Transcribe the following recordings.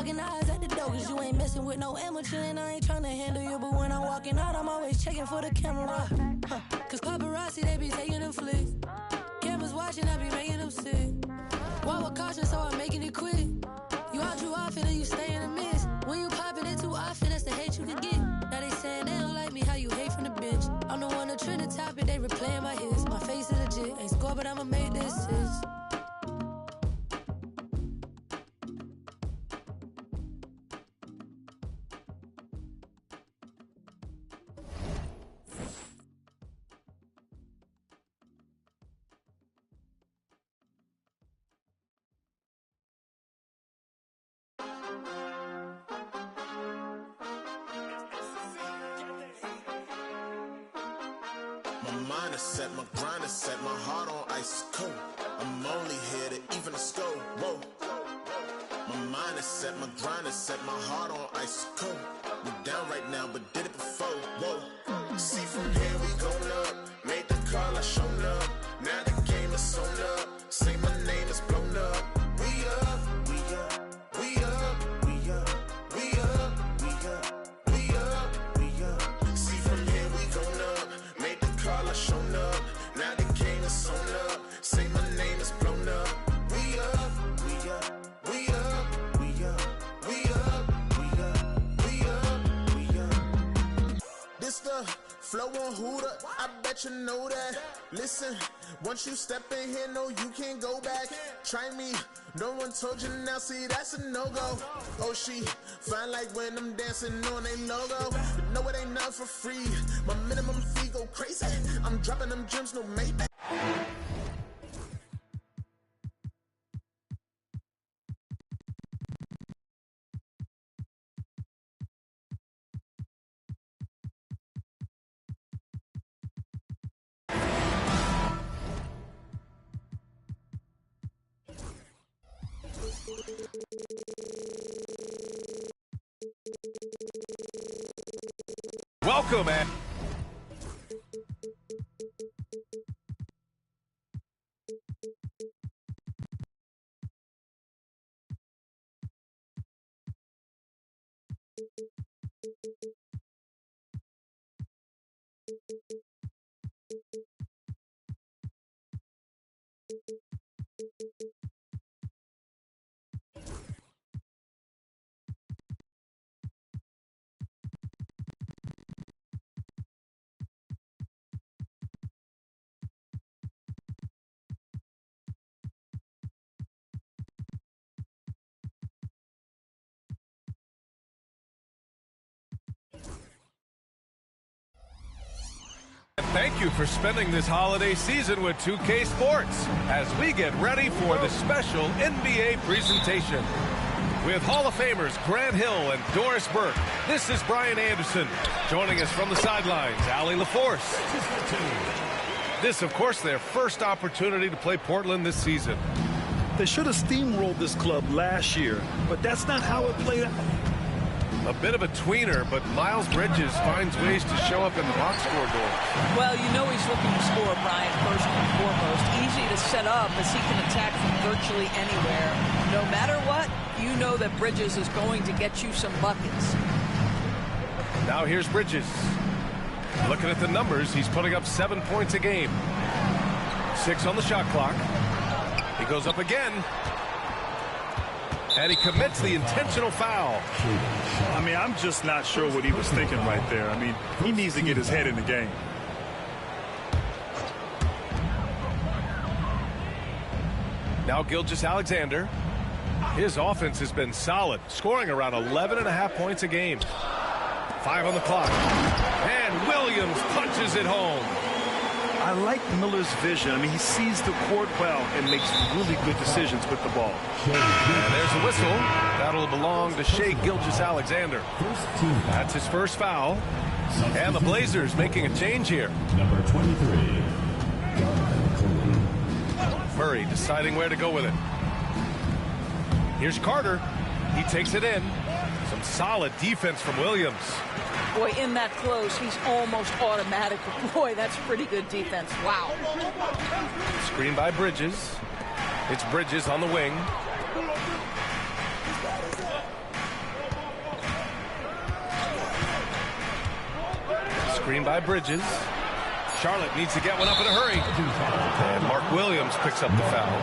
locking eyes at the door, cause you ain't messing with no amateur, and I ain't tryna handle you. But when I'm walking out, I'm always checking for the camera. Cause paparazzi, they be taking them flicks. Cameras watching, I be making them sick. Walk with caution, so I'm making it quick. You out you outfit and you stay in the mist. When you popping into outfit, that's the hate you can get. Now they saying they don't like me, how you hate from the bench. I'm the one that trend the topic, they replaying my hits. My face is legit, ain't score, but I'ma make this assist. My mind is set, my grind is set, my heart on ice cold. I'm only here to even a score. Whoa. My mind is set, my grind is set, my heart on ice cold. We down right now, but did it before. Whoa. See from here we going up. Made the call, I shown up. Now the game is sewn up. Say my name is blown up. We up, we up, we up, we up, we up, we up, we up, we up. See from here we going up. Made the call, I shown up. Now the game is sewn up. Say my name is blown up. We up, we up, we up, we up, we up, we up, we up, we up. This the flow on Hooter, I bet you know that. Listen, once you step in here, no, you can't go back. Try me, no one told you now, see, that's a no-go. Oh, she fine like when I'm dancing on a logo. But no, it ain't nothing for free. My minimum fee go crazy. I'm dropping them gems, no Maybach. Welcome, man. Thank you for spending this holiday season with 2K Sports as we get ready for the special NBA presentation. With Hall of Famers Grant Hill and Doris Burke, this is Brian Anderson. Joining us from the sidelines, Allie LaForce. This, of course, their first opportunity to play Portland this season. They should have steamrolled this club last year, but that's not how it played out. A bit of a tweener, but Miles Bridges finds ways to show up in the box score door. Well, you know he's looking to score, Brian, first and foremost. Easy to set up as he can attack from virtually anywhere. No matter what, you know that Bridges is going to get you some buckets. Now here's Bridges. Looking at the numbers, he's putting up 7 points a game. 6 on the shot clock. He goes up again. And he commits the intentional foul. I mean, I'm just not sure what he was thinking right there. I mean, he needs to get his head in the game. Now Gilgeous-Alexander. His offense has been solid, scoring around 11.5 points a game. 5 on the clock. And Williams punches it home. I like Miller's vision. I mean, he sees the court well and makes really good decisions with the ball. And there's a whistle. That'll belong to Shai Gilgeous-Alexander. That's his first foul. And the Blazers making a change here. Number 23. Murray deciding where to go with it. Here's Carter. He takes it in. Some solid defense from Williams. Boy, in that close, he's almost automatic. Boy, that's pretty good defense. Wow. Screen by Bridges. It's Bridges on the wing. Screen by Bridges. Charlotte needs to get one up in a hurry. And Mark Williams picks up the foul.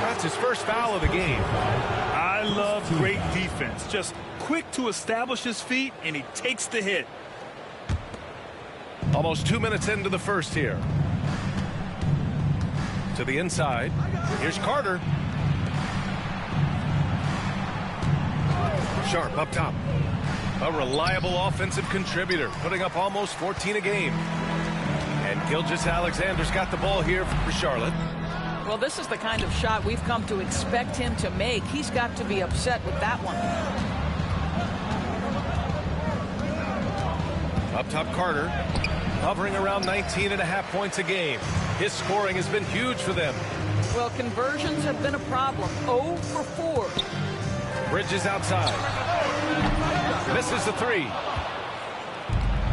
That's his first foul of the game. I love great defense. Just quick to establish his feet, and he takes the hit. Almost 2 minutes into the first here. To the inside. Here's Carter. Sharp up top. A reliable offensive contributor, putting up almost 14 a game. And Gilgeous-Alexander's got the ball here for Charlotte. Well, this is the kind of shot we've come to expect him to make. He's got to be upset with that one. Up top, Carter, hovering around 19.5 points a game. His scoring has been huge for them. Well, conversions have been a problem. 0 for 4. Bridges outside. Misses the three.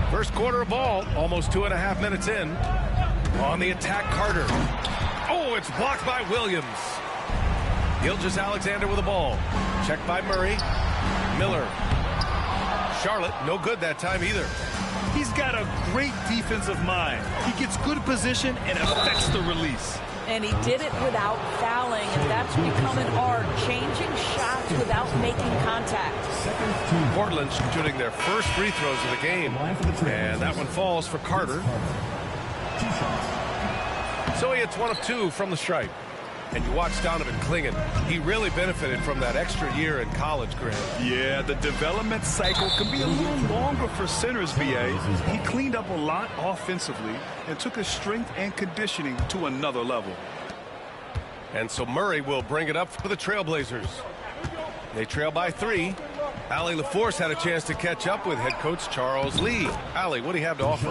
First quarter of ball, almost 2.5 minutes in. On the attack, Carter. Oh, it's blocked by Williams. Gilgeous-Alexander with the ball. Checked by Murray. Miller. Charlotte, no good that time either. He's got a great defensive mind. He gets good position and affects the release. And he did it without fouling, and that's become an art, changing shots without making contact. Portland shooting their first free throws of the game, and that one falls for Carter. So he hits 1 of 2 from the stripe. And you watch Donovan Clingan. He really benefited from that extra year in college, Grant. Yeah, the development cycle can be a little longer for centers, BA. He cleaned up a lot offensively and took his strength and conditioning to another level. And so Murray will bring it up for the Trailblazers. They trail by 3. Allie LaForce had a chance to catch up with head coach Charles Lee. Allie, what do you have to offer?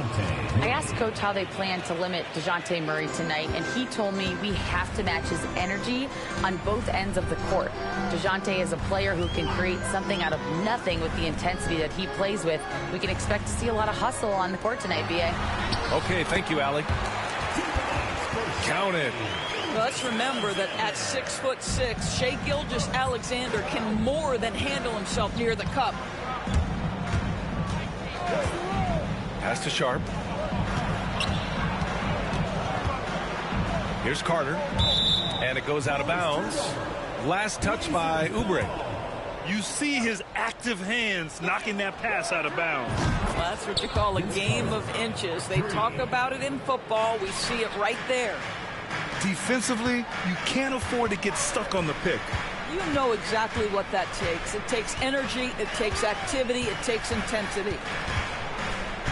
I asked Coach how they plan to limit DeJounte Murray tonight, and he told me we have to match his energy on both ends of the court. DeJounte is a player who can create something out of nothing with the intensity that he plays with. We can expect to see a lot of hustle on the court tonight, B.A. Okay, thank you, Allie. Counted. Well, let's remember that at 6'6", Shai Gilgeous-Alexander can more than handle himself near the cup. Pass to Sharp. Here's Carter. And it goes out of bounds. Last touch by Oubre. You see his active hands knocking that pass out of bounds. Well, that's what you call a game of inches. They talk about it in football. We see it right there. Defensively, you can't afford to get stuck on the pick. You know exactly what that takes. It takes energy, it takes activity, it takes intensity.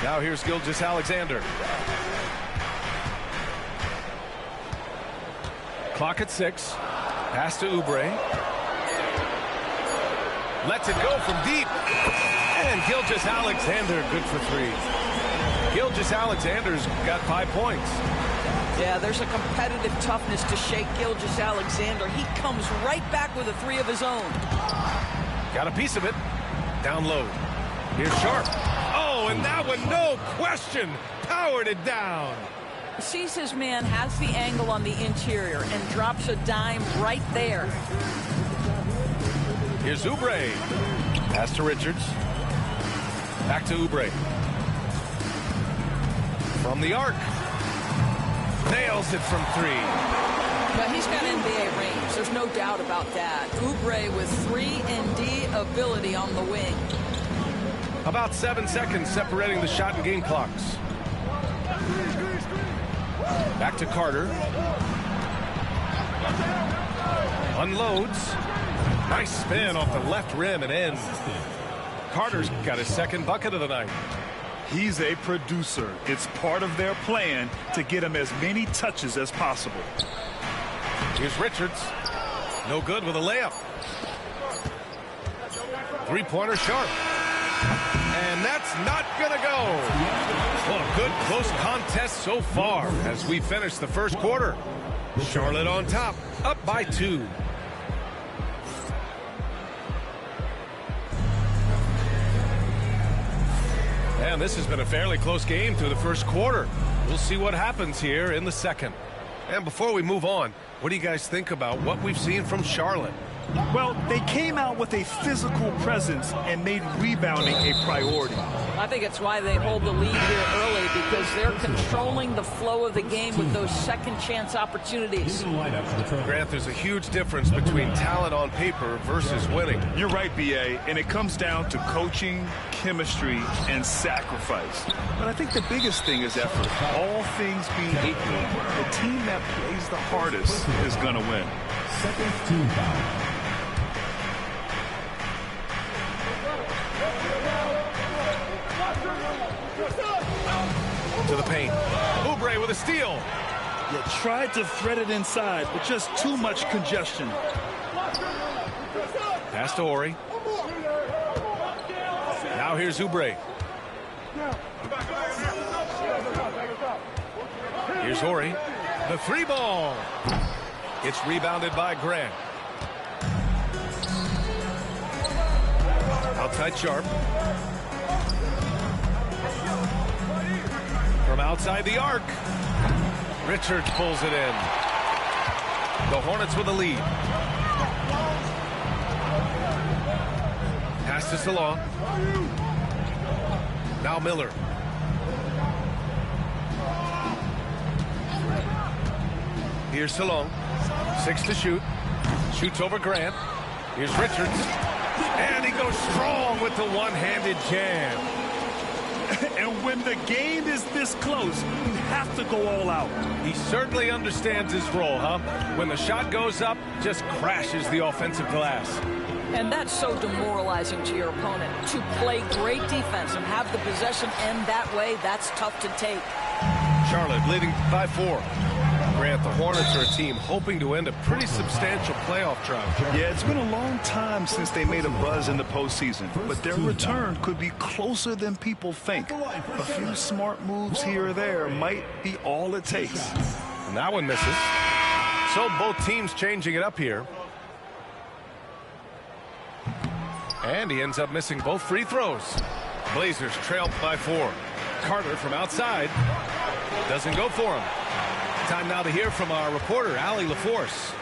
Now here's Gilgeous-Alexander. Clock at 6. Pass to Oubre. Lets it go from deep. And Gilgeous-Alexander good for 3. Gilgeous-Alexander's got 5 points. Yeah, there's a competitive toughness to Shai Gilgeous-Alexander. He comes right back with a 3 of his own. Got a piece of it. Down low. Here's Sharp. Oh, and that one, no question, powered it down. Sees his man, has the angle on the interior, and drops a dime right there. Here's Oubre. Pass to Richards. Back to Oubre. From the arc. Nails it from 3. Well, he's got NBA range. There's no doubt about that. Oubre with 3-and-D ability on the wing. About 7 seconds separating the shot and game clocks. Back to Carter. Unloads. Nice spin off the left rim and in. Carter's got his second bucket of the night. He's a producer. It's part of their plan to get him as many touches as possible. Here's Richards. No good with a layup. Three-pointer Sharp. And that's not going to go. Well, a good close contest so far as we finish the first quarter. Charlotte on top, up by 2. And this has been a fairly close game through the first quarter. We'll see what happens here in the second. And before we move on, what do you guys think about what we've seen from Charlotte? Well, they came out with a physical presence and made rebounding a priority. I think it's why they hold the lead here early, because they're controlling the flow of the game with those second chance opportunities. Grant, there's a huge difference between talent on paper versus winning. You're right, B.A., and it comes down to coaching, chemistry, and sacrifice. But I think the biggest thing is effort. All things being equal, the team that plays the hardest is going to win. Second team foul. To the paint. Oubre with a steal. Yeah, tried to thread it inside, but just too much congestion. Pass to Horry. Now here's Oubre. Here's Horry. The three ball. It's rebounded by Grant. Outside Sharp. From outside the arc. Richards pulls it in. The Hornets with the lead. Pass to Salon. Now Miller. Here's Salon. 6 to shoot. Shoots over Grant. Here's Richards. And he goes strong with the one-handed jam. And when the game is this close, you have to go all out. He certainly understands his role, huh? When the shot goes up, just crashes the offensive glass. And that's so demoralizing to your opponent. To play great defense and have the possession end that way, that's tough to take. Charlotte leading by 4. Grant, the Hornets are a team hoping to end a pretty substantial playoff drought. Yeah, it's been a long time since they made a buzz in the postseason, but their return could be closer than people think. A few smart moves here or there might be all it takes. And that one misses. So both teams changing it up here. And he ends up missing both free throws. Blazers trail by 4. Carter from outside doesn't go for him. Time now to hear from our reporter, Allie LaForce.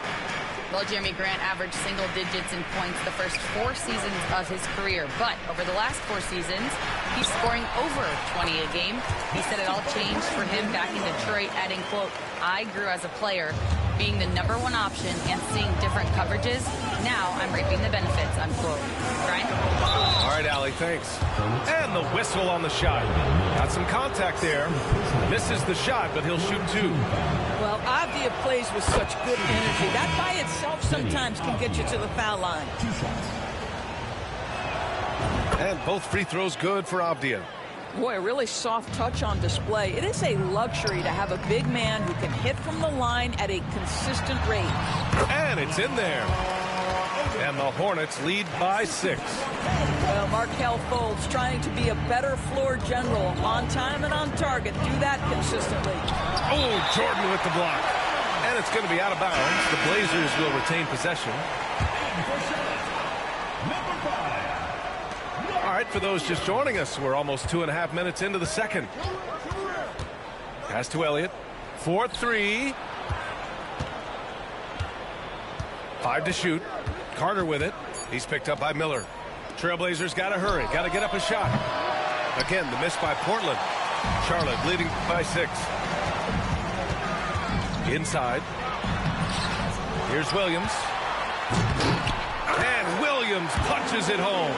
Well, Jeremy Grant averaged single digits in points the first 4 seasons of his career, but over the last 4 seasons, he's scoring over 20 a game. He said it all changed for him back in Detroit, adding, quote, "I grew as a player, being the #1 option and seeing different coverages. Now I'm reaping the benefits," unquote. Brian? All right, Allie, thanks. And the whistle on the shot. Got some contact there. Misses the shot, but he'll shoot 2. Well, Avdia plays with such good energy. That by itself sometimes can get you to the foul line. And both free throws good for Avdia. Boy, a really soft touch on display. It is a luxury to have a big man who can hit from the line at a consistent rate. And it's in there. And the Hornets lead by 6. Well, Markelle Fultz trying to be a better floor general, on time and on target. Do that consistently. Oh, Jordan with the block. And it's going to be out of bounds. The Blazers will retain possession. All right, for those just joining us, we're almost 2.5 minutes into the second. Pass to Elliott. 4-3. 5 to shoot. Carter with it. He's picked up by Miller. Trailblazers got to hurry. Got to get up a shot. Again, the miss by Portland. Charlotte leading by 6. Inside. Here's Williams. And Williams punches it home.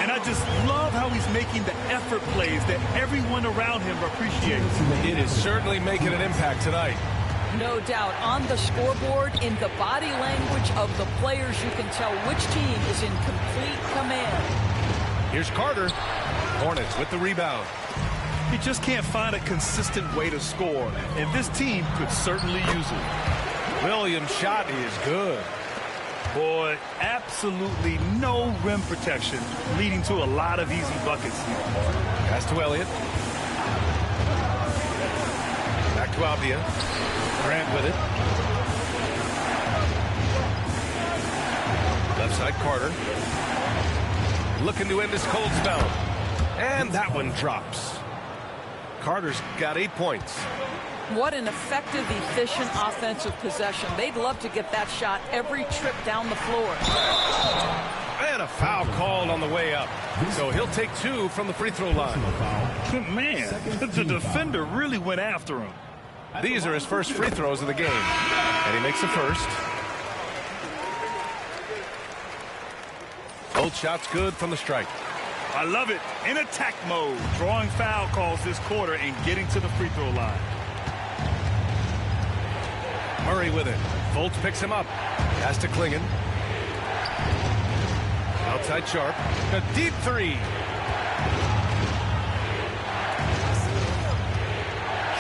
And I just love how he's making the effort plays that everyone around him appreciates. It is certainly making an impact tonight. No doubt. On the scoreboard, in the body language of the players, you can tell which team is in complete command. Here's Carter. Hornets with the rebound. He just can't find a consistent way to score, and this team could certainly use it. Williams' shot is good. Boy, absolutely no rim protection, leading to a lot of easy buckets here. Pass to Elliott. Back to Avdia. Grant with it. Left side Carter. Looking to end his cold spell. And that one drops. Carter's got 8 points. What an effective, efficient offensive possession. They'd love to get that shot every trip down the floor. And a foul called on the way up. So he'll take 2 from the free throw line. Man, the defender really went after him. These are his first free throws of the game. And he makes the first. Both shots good from the strike. I love it. In attack mode. Drawing foul calls this quarter and getting to the free throw line. Murray with it. Fultz picks him up. Pass to Klingon. Outside Sharp. A deep 3.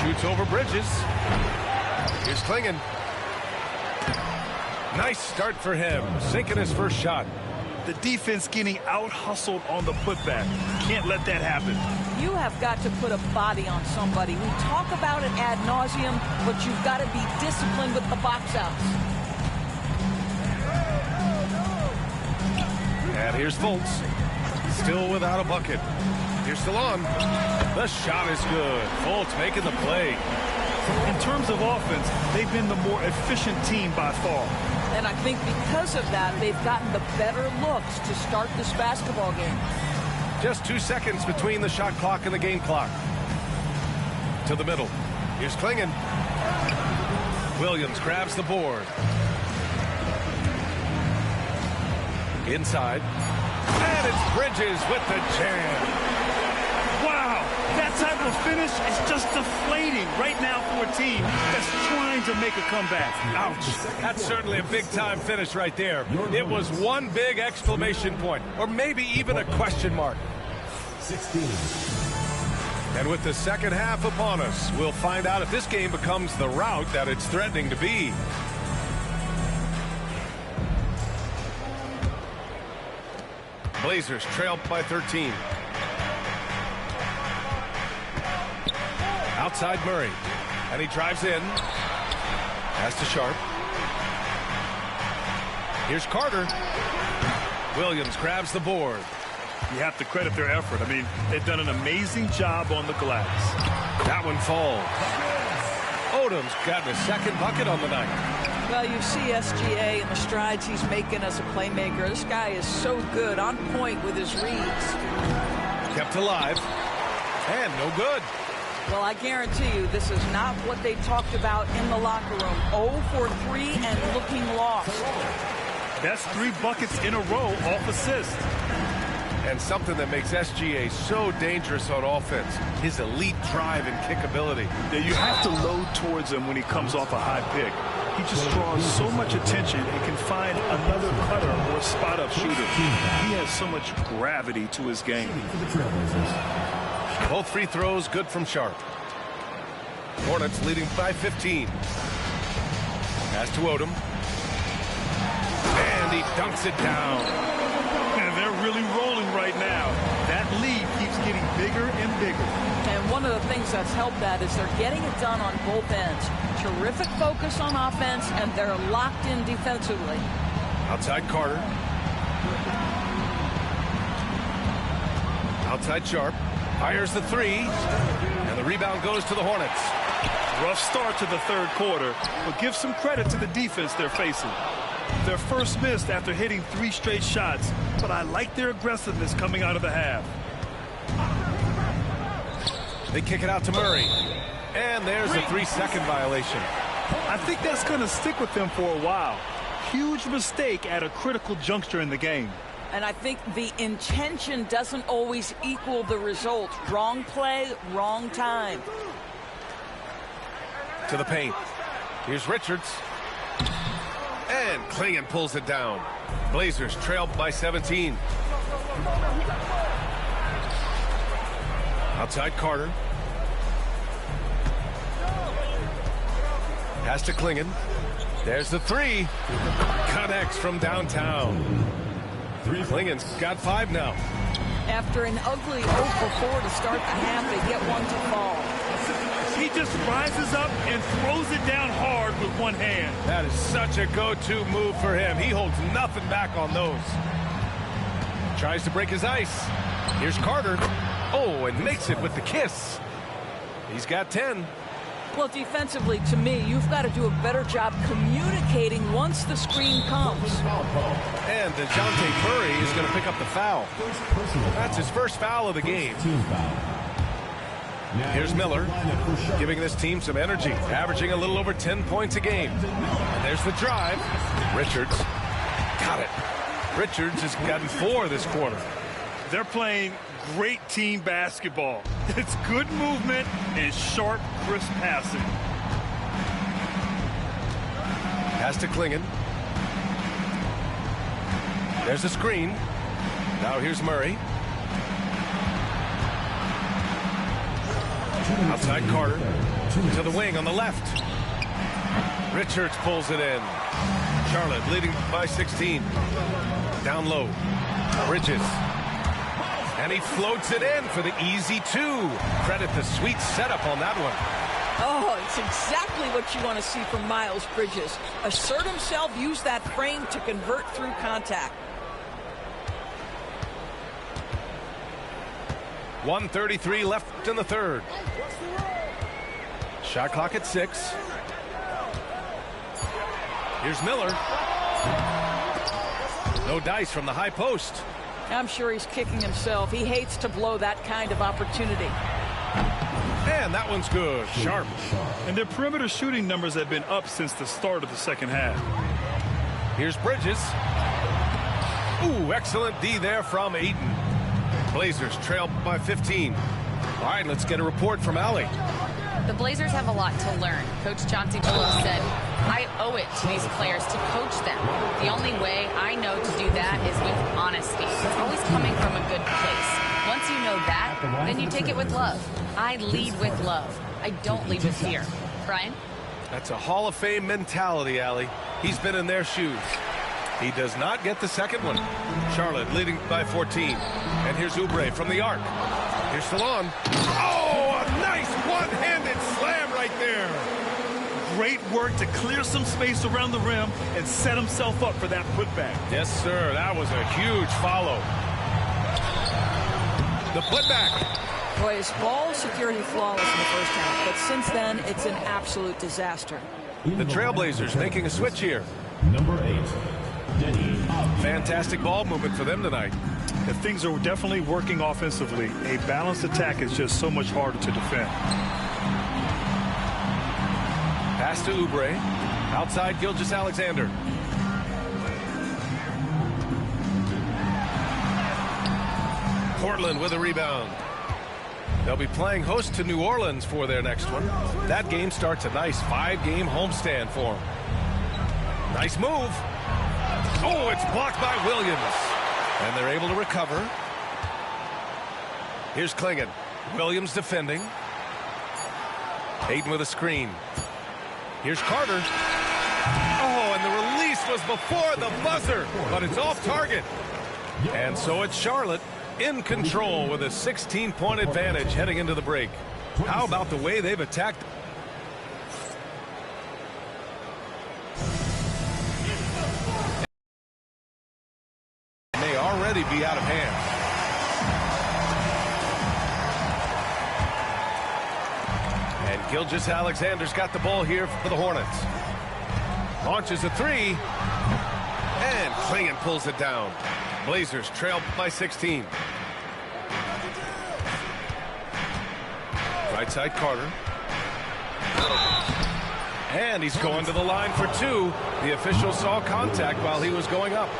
Shoots over Bridges. Here's Klingon. Nice start for him. Sinking his first shot. The defense getting out-hustled on the putback. Can't let that happen. You have got to put a body on somebody. We talk about it ad nauseum, but you've got to be disciplined with the box outs. And here's Fultz. Still without a bucket. Here's Stallone. The shot is good. Fultz making the play. In terms of offense, they've been the more efficient team by far. And I think because of that, they've gotten the better looks to start this basketball game. Just 2 seconds between the shot clock and the game clock. To the middle. Here's Klingon. Williams grabs the board. Inside. And it's Bridges with the jam. Wow, that type of finish is just deflating right now for a team that's trying to make a comeback. Ouch. That's certainly a big-time finish right there. It was one big exclamation point, or maybe even a question mark. 16. And with the second half upon us, we'll find out if this game becomes the rout that it's threatening to be. Blazers trail by 13. Outside Murray. And he drives in. Pass to Sharp. Here's Carter. Williams grabs the board. You have to credit their effort. I mean, they've done an amazing job on the glass. That one falls. Odom's gotten a second bucket on the night. Well, you see SGA and the strides he's making as a playmaker. This guy is so good, on point with his reads. Kept alive. And no good. Well, I guarantee you this is not what they talked about in the locker room. 0 for 3 and looking lost. That's 3 buckets in a row off assist. And something that makes SGA so dangerous on offense, his elite drive and kick ability. Yeah, you have to load towards him when he comes off a high pick. He just draws so much attention and can find another cutter or spot-up shooter. He has so much gravity to his game. Both free throws good from Sharp. Hornets leading by 15. Pass to Odom. And he dunks it down. And they're really rolling right now. That lead keeps getting bigger and bigger. And one of the things that's helped that is they're getting it done on both ends. Terrific focus on offense, and they're locked in defensively. Outside Carter. Outside Sharp. Fires the 3. And the rebound goes to the Hornets. Rough start to the third quarter, but give some credit to the defense they're facing. Their first missed after hitting 3 straight shots, but I like their aggressiveness coming out of the half. They kick it out to Murray. And there's a 3-second violation. I think that's going to stick with them for a while. Huge mistake at a critical juncture in the game. And I think the intention doesn't always equal the result. Wrong play, wrong time. To the paint. Here's Richards. And Klingon pulls it down. Blazers trail by 17. Outside Carter. Pass to Klingon. There's the 3. Connects from downtown. Klingon's got 5 now. After an ugly 0 for 4 to start the half, they get one to fall. He just rises up and throws it down hard with one hand. That is such a go-to move for him. He holds nothing back on those. Tries to break his ice. Here's Carter. Oh, and makes it with the kiss. He's got 10. Well, defensively, to me, you've got to do a better job communicating once the screen comes. And DeJounte Murray is going to pick up the foul. That's his first foul of the game. Here's Miller, giving this team some energy, averaging a little over 10 points a game. And there's the drive. Richards got it. Richards has gotten 4 this quarter. They're playing great team basketball. It's good movement and sharp, crisp passing. Pass to Klingon. There's a screen. Now here's Murray. Outside Carter to the wing on the left. Richards pulls it in. Charlotte leading by 16. Down low. Bridges. And he floats it in for the easy 2. Credit the sweet setup on that one. Oh, it's exactly what you want to see from Miles Bridges. Assert himself, use that frame to convert through contact. 1:33 left in the third. Shot clock at 6. Here's Miller. No dice from the high post. I'm sure he's kicking himself. He hates to blow that kind of opportunity. And that one's good. Sharp. And their perimeter shooting numbers have been up since the start of the second half. Here's Bridges. Ooh, excellent D there from Ayton. Blazers trail by 15. All right, let's get a report from Allie. The Blazers have a lot to learn. Coach Chauncey Billups said, I owe it to these players to coach them. The only way I know to do that is with honesty. It's always coming from a good place. Once you know that, then you take it with love. I lead with love. I don't lead with fear. Brian? That's a Hall of Fame mentality, Allie. He's been in their shoes. He does not get the second one. Charlotte leading by 14. And here's Oubre from the arc. Here's Fallon. Oh, a nice one-handed slam right there. Great work to clear some space around the rim and set himself up for that putback. Yes, sir. That was a huge follow. The putback. Boy, his ball security flawless in the first half, but since then, it's an absolute disaster. The Trailblazers making a switch here. Number 8, Denny. Fantastic ball movement for them tonight. And things are definitely working offensively. A balanced attack is just so much harder to defend. Pass to Oubre. Outside Gilgeous-Alexander. Portland with a rebound. They'll be playing host to New Orleans for their next one. That game starts a nice 5-game homestand for them. Nice move. Oh, it's blocked by Williams. And they're able to recover. Here's Klingon. Williams defending. Ayton with a screen. Here's Carter. Oh, and the release was before the buzzer, but it's off target. And so it's Charlotte in control with a 16-point advantage heading into the break. How about the way they've attacked? May already be out of hand. And Gilgeous-Alexander's got the ball here for the Hornets. Launches a 3. And Klingon pulls it down. Blazers trail by 16. Right side Carter. And he's going to the line for 2. The official saw contact while he was going up.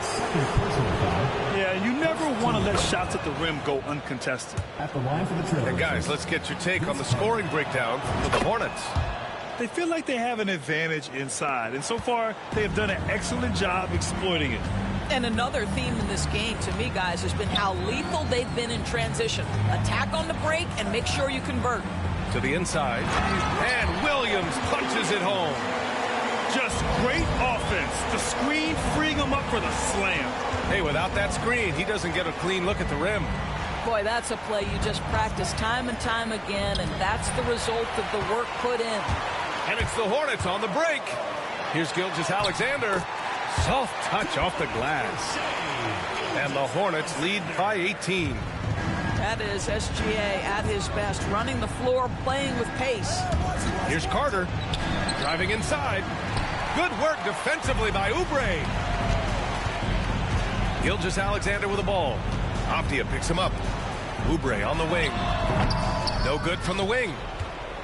Yeah, you never want to let shots at the rim go uncontested. At the line for the Trailblazers. And guys, let's get your take on the scoring breakdown for the Hornets. They feel like they have an advantage inside, and so far they have done an excellent job exploiting it. And another theme in this game, to me, guys, has been how lethal they've been in transition. Attack on the break and make sure you convert. To the inside. And Williams punches it home. Just great offense. The screen freeing him up for the slam. Hey, without that screen, he doesn't get a clean look at the rim. Boy, that's a play you just practice time and time again, and that's the result of the work put in. And it's the Hornets on the break. Here's Gilgeous-Alexander. Soft touch off the glass. And the Hornets lead by 18. That is SGA at his best, running the floor, playing with pace. Here's Carter, driving inside. Good work defensively by Oubre. Gilgeous-Alexander with the ball. Avdia picks him up. Oubre on the wing. No good from the wing.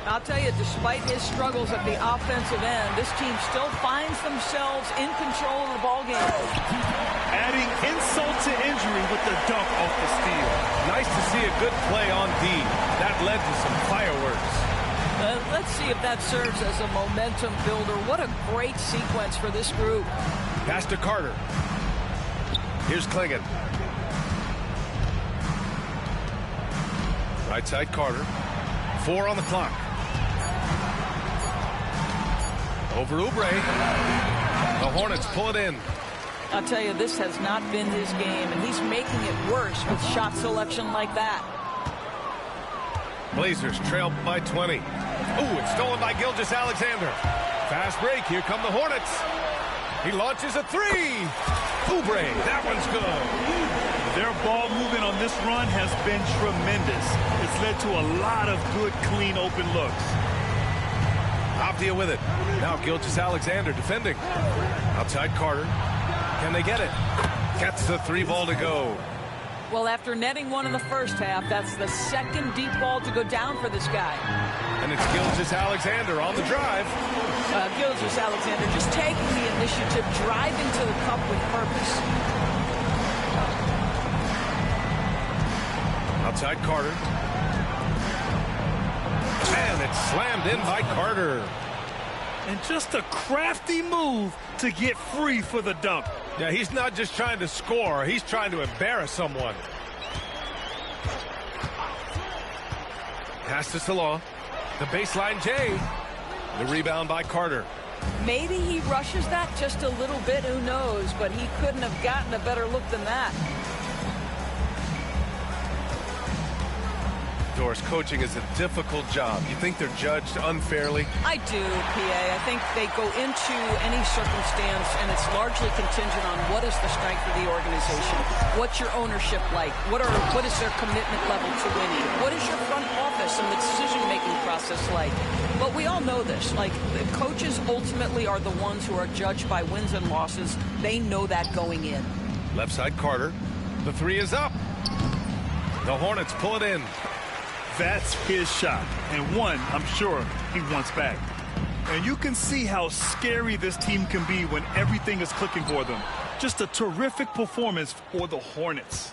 I'll tell you, despite his struggles at the offensive end, this team still finds themselves in control of the ballgame. Adding insult to injury with the dunk off the steal. Nice to see a good play on D. That led to some fireworks. Let's see if that serves as a momentum builder. What a great sequence for this group. Pass to Carter. Here's Clingan. Right side Carter. 4 on the clock. Over Oubre. The Hornets pull it in. I'll tell you, this has not been his game, and he's making it worse with shot selection like that. Blazers trail by 20. Ooh, it's stolen by Gilgeous-Alexander. Fast break. Here come the Hornets. He launches a 3. Oubre, that one's good. Their ball movement on this run has been tremendous. It's led to a lot of good, clean, open looks. Avdia with it. Now Gilgeous-Alexander defending. Outside Carter. Can they get it? Gets the 3 ball to go. Well, after netting one in the first half, that's the second deep ball to go down for this guy. And it's Gilgeous-Alexander on the drive. Gilgeous-Alexander just taking the initiative, driving to the cup with purpose. Outside Carter. And it's slammed in by Carter. And just a crafty move to get free for the dunk. Yeah, he's not just trying to score. He's trying to embarrass someone. Pass to Salah. The baseline J. The rebound by Carter. Maybe he rushes that just a little bit. Who knows? But he couldn't have gotten a better look than that. Doris, coaching is a difficult job. You think they're judged unfairly? I do, PA. I think they go into any circumstance, and it's largely contingent on what is the strength of the organization. What's your ownership like? What is their commitment level to winning? What is your front office and the decision-making process like? But we all know this. Like, the coaches ultimately are the ones who are judged by wins and losses. They know that going in. Left side Carter. The 3 is up. The Hornets pull it in. That's his shot, and one I'm sure he wants back. And you can see how scary this team can be when everything is clicking for them. Just a terrific performance for the Hornets.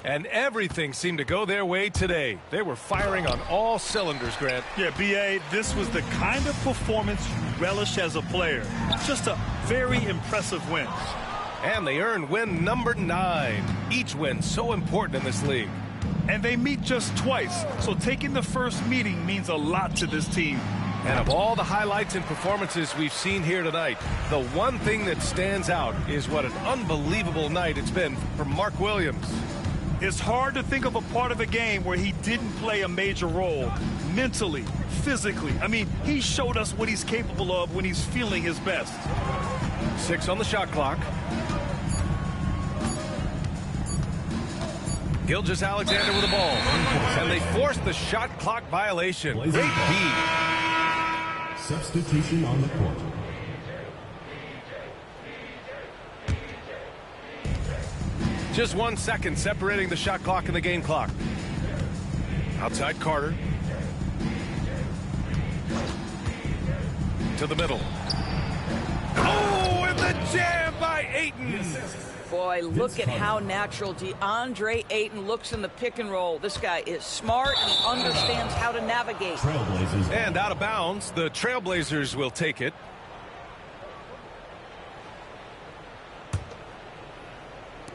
And everything seemed to go their way today. They were firing on all cylinders, Grant. Yeah, B.A., this was the kind of performance you relish as a player. Just a very impressive win. And they earned win number 9. Each win so important in this league. And they meet just twice, so taking the first meeting means a lot to this team. And of all the highlights and performances we've seen here tonight, the one thing that stands out is what an unbelievable night it's been for Mark Williams. It's hard to think of a part of the game where he didn't play a major role, mentally, physically. I mean, he showed us what he's capable of when he's feeling his best. 6 on the shot clock. Gilgeous-Alexander with the ball. And they forced the shot clock violation. Great D. Substitution on the court. Just 1 second separating the shot clock and the game clock. Outside Carter. To the middle. Oh, and the jam by Ayton. Boy, look at how natural DeAndre Ayton looks in the pick and roll. This guy is smart. He understands how to navigate. Trailblazers. And out of bounds, the Trailblazers will take it.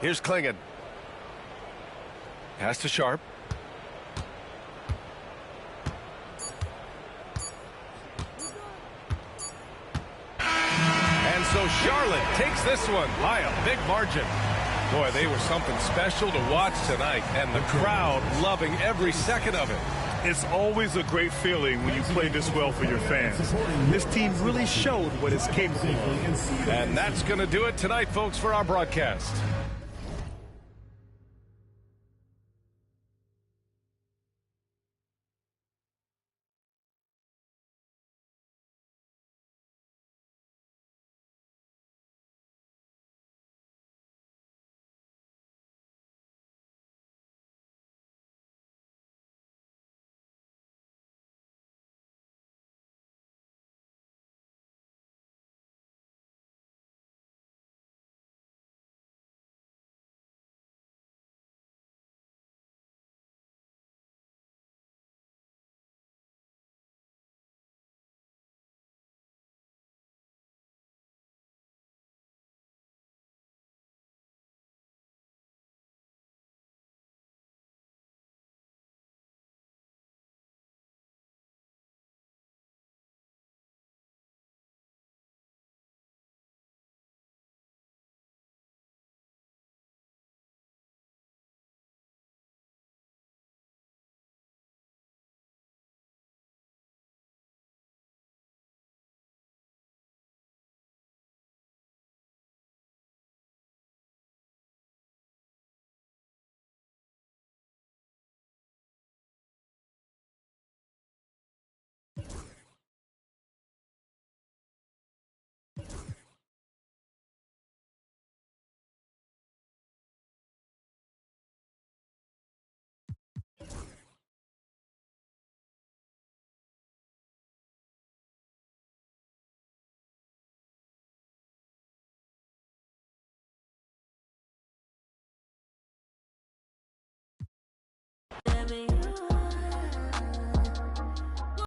Here's Clingan. Pass to Sharp. And so Charlotte takes this one by a big margin. Boy, they were something special to watch tonight, and the crowd loving every second of it. It's always a great feeling when you play this well for your fans. This team really showed what it's capable of. And that's going to do it tonight, folks, for our broadcast.